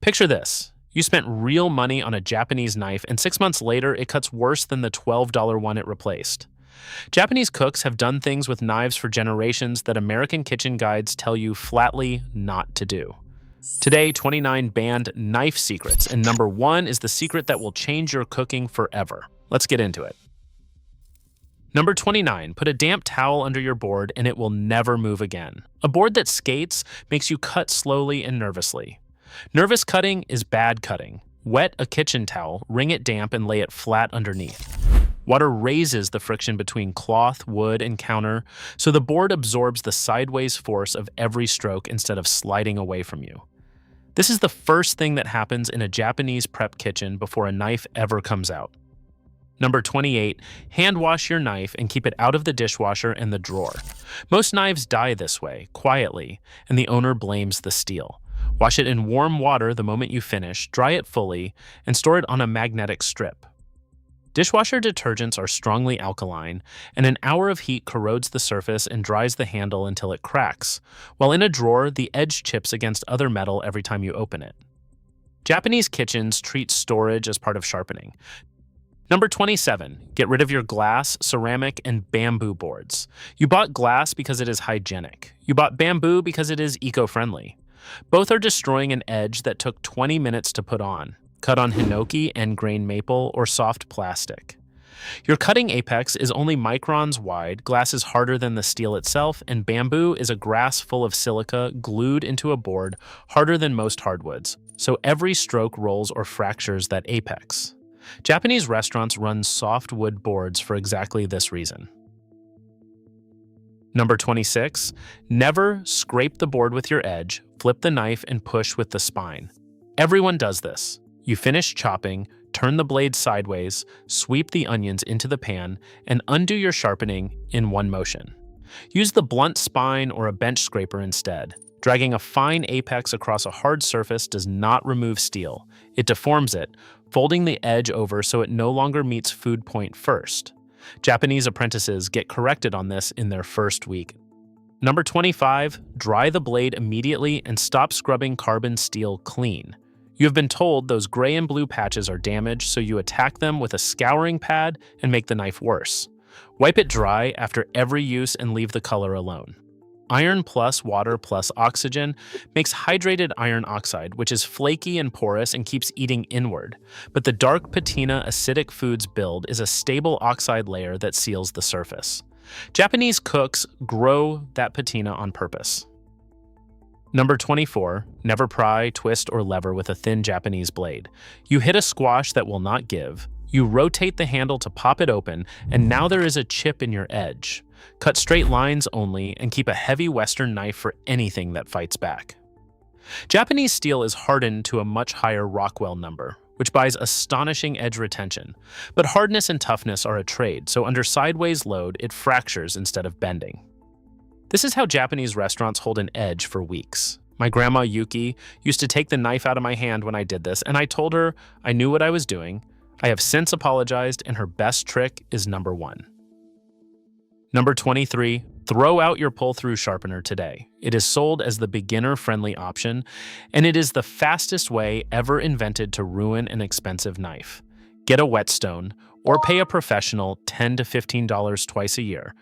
Picture this. You spent real money on a Japanese knife, and 6 months later, it cuts worse than the $12 one it replaced. Japanese cooks have done things with knives for generations that American kitchen guides tell you flatly not to do. Today, 29 banned knife secrets, and number 1 is the secret that will change your cooking forever. Let's get into it. Number 29, put a damp towel under your board and it will never move again. A board that skates makes you cut slowly and nervously. Nervous cutting is bad cutting. Wet a kitchen towel, wring it damp, and lay it flat underneath. Water raises the friction between cloth, wood, and counter, so the board absorbs the sideways force of every stroke instead of sliding away from you. This is the first thing that happens in a Japanese prep kitchen before a knife ever comes out. Number 28, hand wash your knife and keep it out of the dishwasher and the drawer. Most knives die this way, quietly, and the owner blames the steel. Wash it in warm water the moment you finish, dry it fully, and store it on a magnetic strip. Dishwasher detergents are strongly alkaline, and an hour of heat corrodes the surface and dries the handle until it cracks, while in a drawer, the edge chips against other metal every time you open it. Japanese kitchens treat storage as part of sharpening. Number 27, get rid of your glass, ceramic, and bamboo boards. You bought glass because it is hygienic. You bought bamboo because it is eco-friendly. Both are destroying an edge that took 20 minutes to put on, cut on hinoki, end-grain maple, or soft plastic. Your cutting apex is only microns wide, glass is harder than the steel itself, and bamboo is a grass full of silica glued into a board harder than most hardwoods, so every stroke rolls or fractures that apex. Japanese restaurants run soft wood boards for exactly this reason. Number 26, never scrape the board with your edge, flip the knife, and push with the spine. Everyone does this. You finish chopping, turn the blade sideways, sweep the onions into the pan, and undo your sharpening in one motion. Use the blunt spine or a bench scraper instead. Dragging a fine apex across a hard surface does not remove steel. It deforms it, folding the edge over so it no longer meets food point first. Japanese apprentices get corrected on this in their first week. Number 25, dry the blade immediately and stop scrubbing carbon steel clean. You have been told those gray and blue patches are damaged, so you attack them with a scouring pad and make the knife worse. Wipe it dry after every use and leave the color alone. Iron plus water plus oxygen makes hydrated iron oxide, which is flaky and porous and keeps eating inward. But the dark patina acidic foods build is a stable oxide layer that seals the surface. Japanese cooks grow that patina on purpose. Number 24, never pry, twist, or lever with a thin Japanese blade. You hit a squash that will not give. You rotate the handle to pop it open, and now there is a chip in your edge. Cut straight lines only and keep a heavy Western knife for anything that fights back. Japanese steel is hardened to a much higher Rockwell number, which buys astonishing edge retention. But hardness and toughness are a trade, so under sideways load, it fractures instead of bending. This is how Japanese restaurants hold an edge for weeks. My grandma Yuki used to take the knife out of my hand when I did this, and I told her I knew what I was doing. I have since apologized, and her best trick is number 1. Number 23, throw out your pull-through sharpener today. It is sold as the beginner-friendly option, and it is the fastest way ever invented to ruin an expensive knife. Get a whetstone, or pay a professional $10 to $15 twice a year.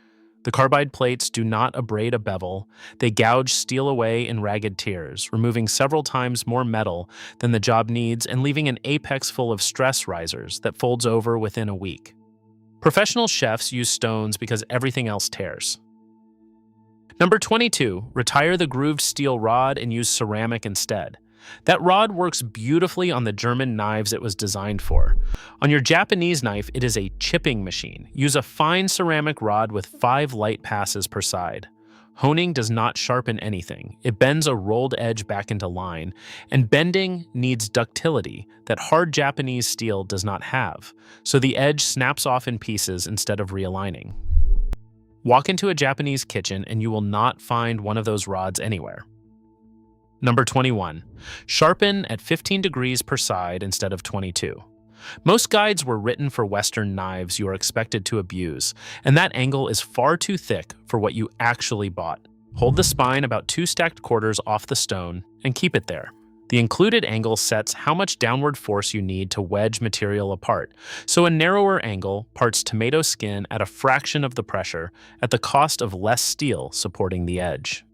The carbide plates do not abrade a bevel. They gouge steel away in ragged tears, removing several times more metal than the job needs and leaving an apex full of stress risers that folds over within a week. Professional chefs use stones because everything else tears. Number 22, retire the grooved steel rod and use ceramic instead. That rod works beautifully on the German knives it was designed for. On your Japanese knife, it is a chipping machine. Use a fine ceramic rod with 5 light passes per side. Honing does not sharpen anything. It bends a rolled edge back into line, and bending needs ductility that hard Japanese steel does not have, so the edge snaps off in pieces instead of realigning. Walk into a Japanese kitchen and you will not find one of those rods anywhere. Number 21, sharpen at 15 degrees per side instead of 22. Most guides were written for Western knives you are expected to abuse, and that angle is far too thick for what you actually bought. Hold the spine about 2 stacked quarters off the stone and keep it there. The included angle sets how much downward force you need to wedge material apart, so a narrower angle parts tomato skin at a fraction of the pressure at the cost of less steel supporting the edge.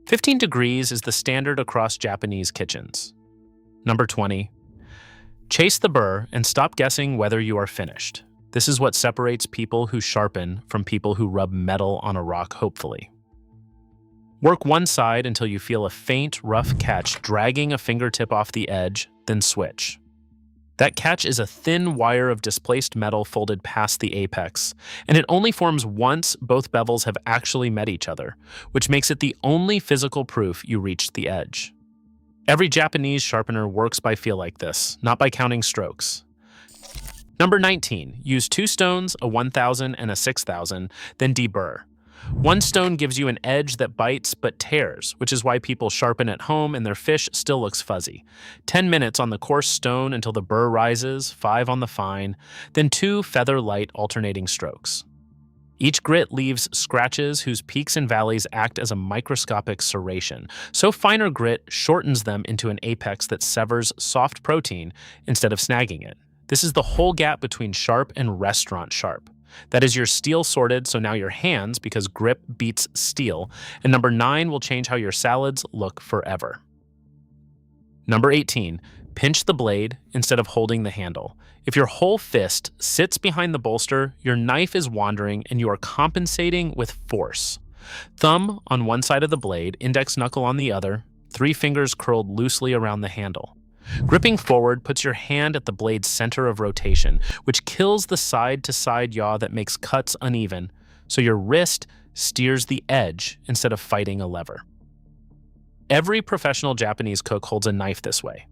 15 degrees is the standard across Japanese kitchens. Number 20. Chase the burr and stop guessing whether you are finished. This is what separates people who sharpen from people who rub metal on a rock hopefully. Work one side until you feel a faint, rough catch dragging a fingertip off the edge, then switch. That catch is a thin wire of displaced metal folded past the apex, and it only forms once both bevels have actually met each other, which makes it the only physical proof you reached the edge. Every Japanese sharpener works by feel like this, not by counting strokes. Number 19. Use 2 stones, a 1000 and a 6000, then deburr. One stone gives you an edge that bites but tears, which is why people sharpen at home and their fish still looks fuzzy. 10 minutes on the coarse stone until the burr rises, 5 on the fine, then 2 feather-light alternating strokes. Each grit leaves scratches whose peaks and valleys act as a microscopic serration, so finer grit shortens them into an apex that severs soft protein instead of snagging it. This is the whole gap between sharp and restaurant sharp. That is your steel sorted, so now your hands, because grip beats steel. And number 9 will change how your salads look forever. Number 18, pinch the blade instead of holding the handle. If your whole fist sits behind the bolster, your knife is wandering and you are compensating with force. Thumb on one side of the blade, index knuckle on the other, 3 fingers curled loosely around the handle. Gripping forward puts your hand at the blade's center of rotation, which kills the side-to-side yaw that makes cuts uneven, so your wrist steers the edge instead of fighting a lever. Every professional Japanese cook holds a knife this way.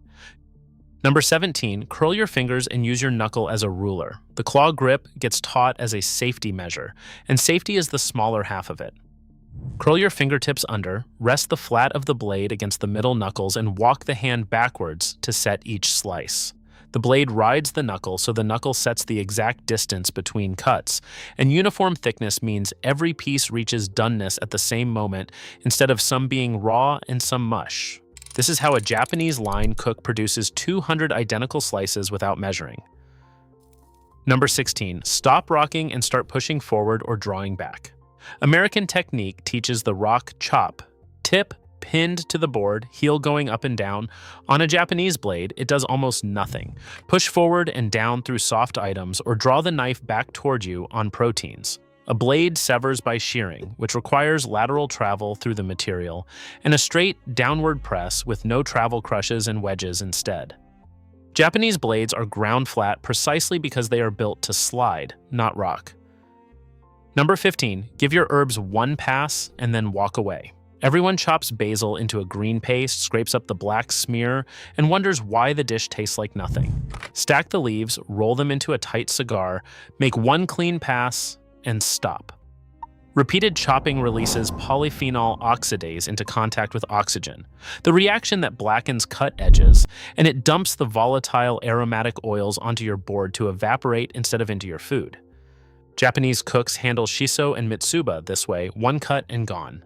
Number 17, curl your fingers and use your knuckle as a ruler. The claw grip gets taught as a safety measure, and safety is the smaller half of it. Curl your fingertips under, rest the flat of the blade against the middle knuckles, and walk the hand backwards to set each slice. The blade rides the knuckle, so the knuckle sets the exact distance between cuts, and uniform thickness means every piece reaches doneness at the same moment instead of some being raw and some mush. This is how a Japanese line cook produces 200 identical slices without measuring. Number 16, stop rocking and start pushing forward or drawing back. American technique teaches the rock chop, tip pinned to the board, heel going up and down. On a Japanese blade, it does almost nothing. Push forward and down through soft items or draw the knife back toward you on proteins. A blade severs by shearing, which requires lateral travel through the material, and a straight downward press with no travel crushes and wedges instead. Japanese blades are ground flat precisely because they are built to slide, not rock. Number 15, give your herbs one pass and then walk away. Everyone chops basil into a green paste, scrapes up the black smear, and wonders why the dish tastes like nothing. Stack the leaves, roll them into a tight cigar, make one clean pass, and stop. Repeated chopping releases polyphenol oxidase into contact with oxygen, the reaction that blackens cut edges, and it dumps the volatile aromatic oils onto your board to evaporate instead of into your food. Japanese cooks handle shiso and mitsuba this way, one cut and gone.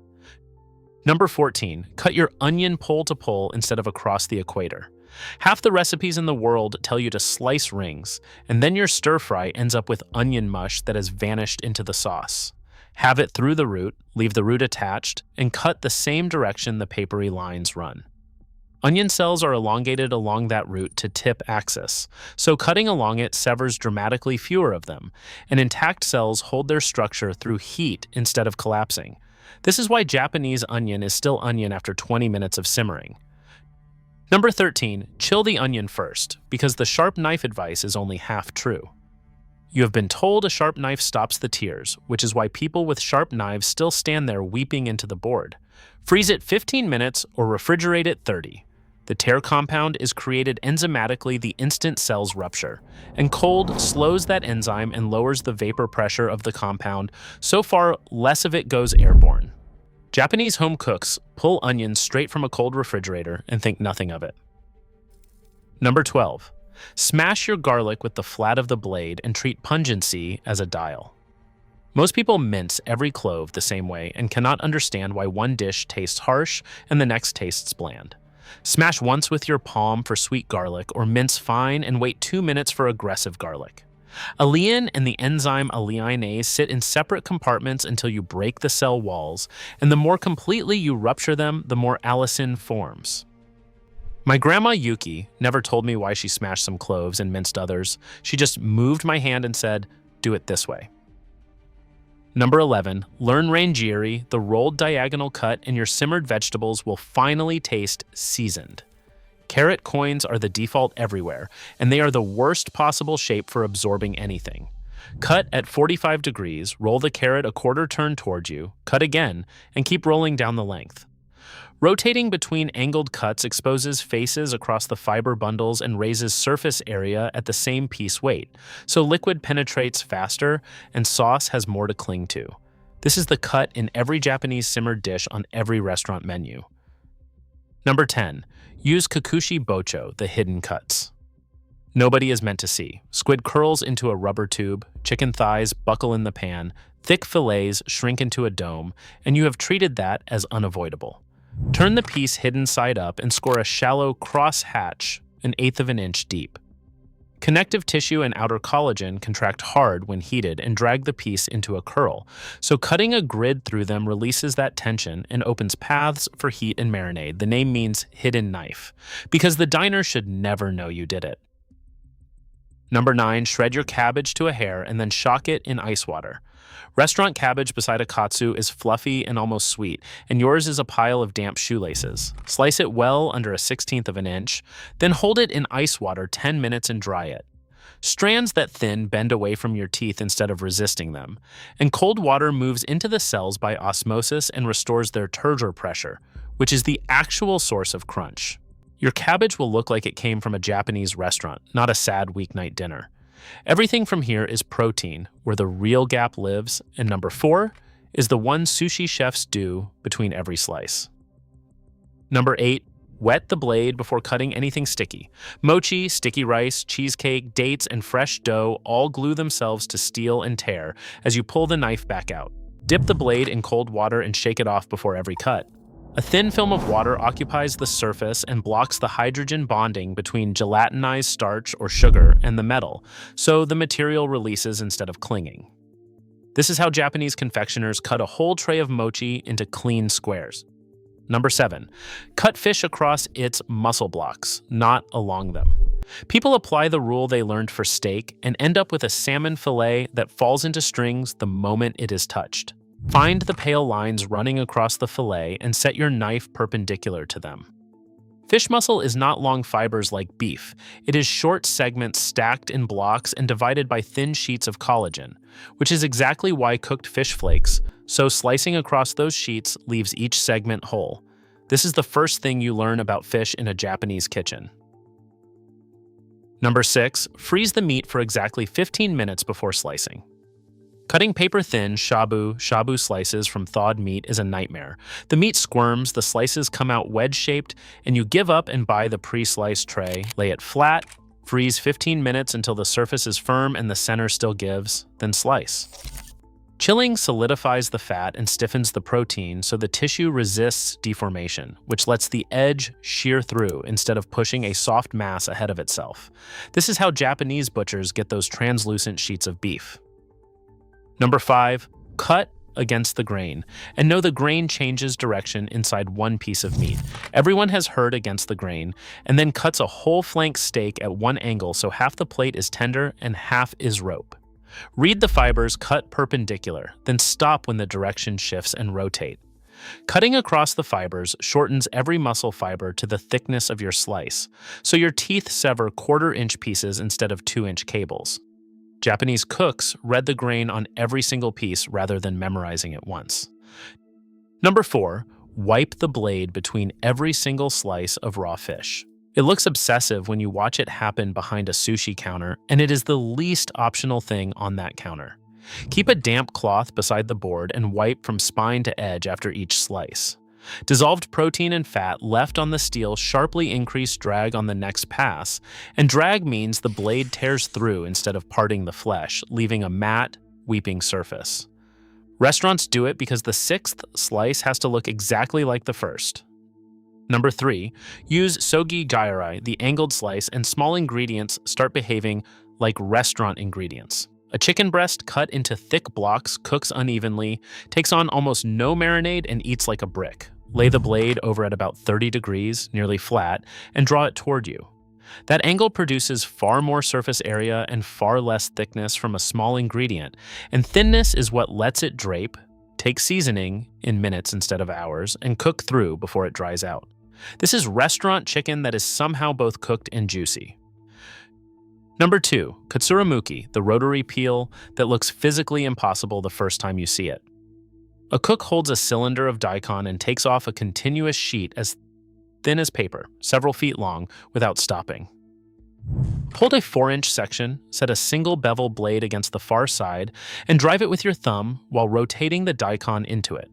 Number 14, cut your onion pole to pole instead of across the equator. Half the recipes in the world tell you to slice rings, and then your stir fry ends up with onion mush that has vanished into the sauce. Have it through the root, leave the root attached, and cut the same direction the papery lines run. Onion cells are elongated along that root to tip axis, so cutting along it severs dramatically fewer of them, and intact cells hold their structure through heat instead of collapsing. This is why Japanese onion is still onion after 20 minutes of simmering. Number 13, chill the onion first, because the sharp knife advice is only half true. You have been told a sharp knife stops the tears, which is why people with sharp knives still stand there weeping into the board. Freeze it 15 minutes or refrigerate it 30. The tear compound is created enzymatically the instant cells rupture, and cold slows that enzyme and lowers the vapor pressure of the compound, so far less of it goes airborne. Japanese home cooks pull onions straight from a cold refrigerator and think nothing of it. Number 12. Smash your garlic with the flat of the blade and treat pungency as a dial. Most people mince every clove the same way and cannot understand why one dish tastes harsh and the next tastes bland. Smash once with your palm for sweet garlic, or mince fine and wait 2 minutes for aggressive garlic. Allein and the enzyme alleinase sit in separate compartments until you break the cell walls, and the more completely you rupture them, the more allicin forms. My grandma Yuki never told me why she smashed some cloves and minced others. She just moved my hand and said, "Do it this way." Number 11, learn rangiri, the rolled diagonal cut, and your simmered vegetables will finally taste seasoned. Carrot coins are the default everywhere, and they are the worst possible shape for absorbing anything. Cut at 45 degrees, roll the carrot a quarter turn toward you, cut again, and keep rolling down the length. Rotating between angled cuts exposes faces across the fiber bundles and raises surface area at the same piece weight, so liquid penetrates faster and sauce has more to cling to. This is the cut in every Japanese simmered dish on every restaurant menu. Number 10. Use kakushi bocho, the hidden cuts. Nobody is meant to see. Squid curls into a rubber tube, chicken thighs buckle in the pan, thick fillets shrink into a dome, and you have treated that as unavoidable. Turn the piece hidden side up and score a shallow cross hatch 1/8 of an inch deep. Connective tissue and outer collagen contract hard when heated and drag the piece into a curl, so cutting a grid through them releases that tension and opens paths for heat and marinade. The name means hidden knife, because the diner should never know you did it. Number 9, shred your cabbage to a hair and then shock it in ice water. Restaurant cabbage beside a katsu is fluffy and almost sweet, and yours is a pile of damp shoelaces. Slice it well under a 1/16 of an inch, then hold it in ice water 10 minutes and dry it. Strands that thin bend away from your teeth instead of resisting them, and cold water moves into the cells by osmosis and restores their turgor pressure, which is the actual source of crunch. Your cabbage will look like it came from a Japanese restaurant, not a sad weeknight dinner. Everything from here is protein, where the real gap lives, and number 4 is the one sushi chefs do between every slice. Number 8, wet the blade before cutting anything sticky. Mochi, sticky rice, cheesecake, dates, and fresh dough all glue themselves to steel and tear as you pull the knife back out. Dip the blade in cold water and shake it off before every cut. A thin film of water occupies the surface and blocks the hydrogen bonding between gelatinized starch or sugar and the metal, so the material releases instead of clinging. This is how Japanese confectioners cut a whole tray of mochi into clean squares. Number 7, cut fish across its muscle blocks, not along them. People apply the rule they learned for steak and end up with a salmon fillet that falls into strings the moment it is touched. Find the pale lines running across the fillet and set your knife perpendicular to them. Fish muscle is not long fibers like beef. It is short segments stacked in blocks and divided by thin sheets of collagen, which is exactly why cooked fish flakes, so slicing across those sheets leaves each segment whole. This is the first thing you learn about fish in a Japanese kitchen. Number 6, freeze the meat for exactly 15 minutes before slicing. Cutting paper-thin shabu slices from thawed meat is a nightmare. The meat squirms, the slices come out wedge-shaped, and you give up and buy the pre-sliced tray, lay it flat, freeze 15 minutes until the surface is firm and the center still gives, then slice. Chilling solidifies the fat and stiffens the protein so the tissue resists deformation, which lets the edge shear through instead of pushing a soft mass ahead of itself. This is how Japanese butchers get those translucent sheets of beef. Number 5, cut against the grain, and know the grain changes direction inside one piece of meat. Everyone has heard against the grain, and then cuts a whole flank steak at one angle so half the plate is tender and half is rope. Read the fibers, cut perpendicular, then stop when the direction shifts and rotate. Cutting across the fibers shortens every muscle fiber to the thickness of your slice, so your teeth sever 1/4-inch pieces instead of 2-inch cables. Japanese cooks read the grain on every single piece rather than memorizing it once. Number 4, wipe the blade between every single slice of raw fish. It looks obsessive when you watch it happen behind a sushi counter, and it is the least optional thing on that counter. Keep a damp cloth beside the board and wipe from spine to edge after each slice. Dissolved protein and fat left on the steel sharply increase drag on the next pass, and drag means the blade tears through instead of parting the flesh, leaving a matte, weeping surface. Restaurants do it because the 6th slice has to look exactly like the first. Number 3, use sogi gairai, the angled slice, and small ingredients start behaving like restaurant ingredients. A chicken breast cut into thick blocks cooks unevenly, takes on almost no marinade, and eats like a brick. Lay the blade over at about 30 degrees, nearly flat, and draw it toward you. That angle produces far more surface area and far less thickness from a small ingredient, and thinness is what lets it drape, take seasoning in minutes instead of hours, and cook through before it dries out. This is restaurant chicken that is somehow both cooked and juicy. Number 2, katsuramuki, the rotary peel that looks physically impossible the first time you see it. A cook holds a cylinder of daikon and takes off a continuous sheet as thin as paper, several feet long, without stopping. Hold a 4-inch section, set a single bevel blade against the far side, and drive it with your thumb while rotating the daikon into it.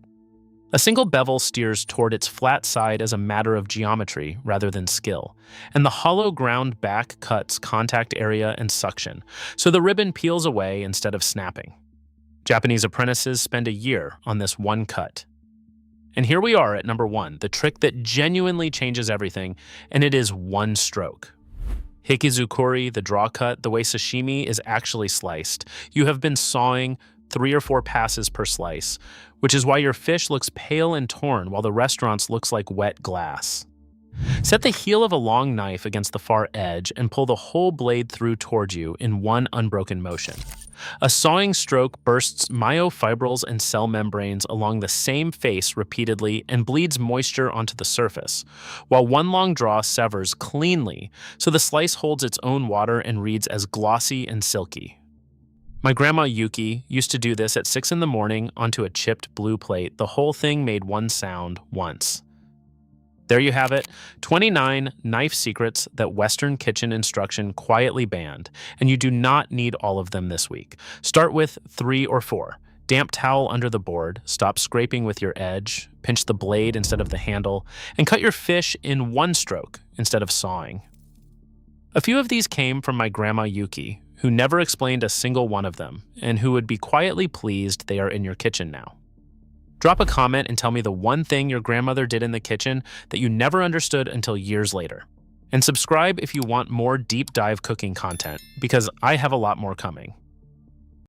A single bevel steers toward its flat side as a matter of geometry rather than skill, and the hollow ground back cuts contact area and suction, so the ribbon peels away instead of snapping. Japanese apprentices spend a year on this one cut. And here we are at number 1, the trick that genuinely changes everything, and it is one stroke. Hikizukuri, the draw cut, the way sashimi is actually sliced. You have been sawing 3 or 4 passes per slice, which is why your fish looks pale and torn while the restaurant's looks like wet glass. Set the heel of a long knife against the far edge and pull the whole blade through toward you in one unbroken motion. A sawing stroke bursts myofibrils and cell membranes along the same face repeatedly and bleeds moisture onto the surface, while one long draw severs cleanly so the slice holds its own water and reads as glossy and silky. My grandma Yuki used to do this at 6 in the morning onto a chipped blue plate. The whole thing made one sound once. There you have it, 29 knife secrets that Western kitchen instruction quietly banned, and you do not need all of them this week. Start with 3 or 4. Damp towel under the board, stop scraping with your edge, pinch the blade instead of the handle, and cut your fish in one stroke instead of sawing. A few of these came from my grandma Yuki, who never explained a single one of them, and who would be quietly pleased they are in your kitchen now. Drop a comment and tell me the one thing your grandmother did in the kitchen that you never understood until years later. And subscribe if you want more deep dive cooking content, because I have a lot more coming.